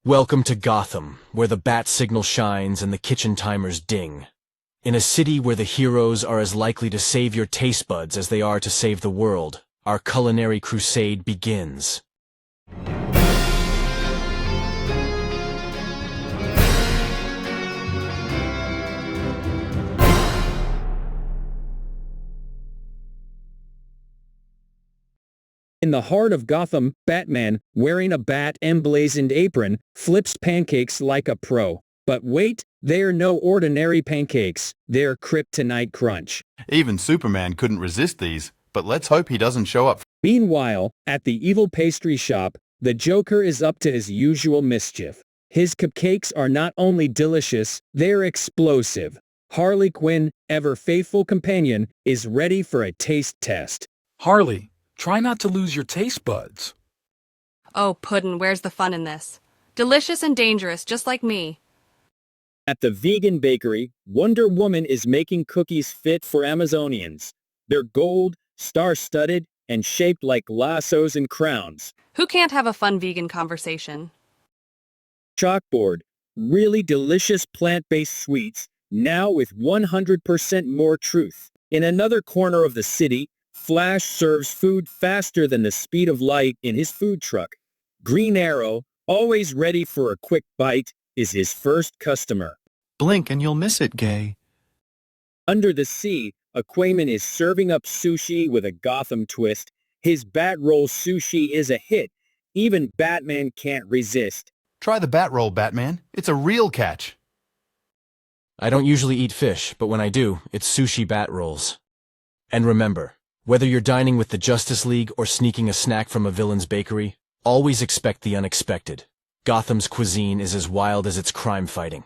Welcome to Gotham, where the bat signal shines and the kitchen timers ding. In a city where the heroes are as likely to save your taste buds as they are to save the world, our culinary crusade begins. In the heart of Gotham, Batman, wearing a bat-emblazoned apron, flips pancakes like a pro. But wait, they're no ordinary pancakes. They're kryptonite crunch. Even Superman couldn't resist these, but let's hope he doesn't show up. Meanwhile, at the evil pastry shop, the Joker is up to his usual mischief. His cupcakes are not only delicious, they're explosive. Harley Quinn, ever faithful companion, is ready for a taste test. Harley, try not to lose your taste buds. Oh, Puddin', where's the fun in this? Delicious and dangerous, just like me. At the vegan bakery, Wonder Woman is making cookies fit for Amazonians. They're gold, star-studded, and shaped like lassos and crowns. Who can't have a fun vegan conversation? Chalkboard, really delicious plant-based sweets, now with 100% more truth. In another corner of the city, Flash serves food faster than the speed of light in his food truck. Green Arrow, always ready for a quick bite, is his first customer. Blink and you'll miss it, Gay. Under the sea, Aquaman is serving up sushi with a Gotham twist. His bat roll sushi is a hit. Even Batman can't resist. Try the bat roll, Batman. It's a real catch. I don't usually eat fish, but when I do, it's sushi bat rolls. And remember, whether you're dining with the Justice League or sneaking a snack from a villain's bakery, always expect the unexpected. Gotham's cuisine is as wild as its crime fighting.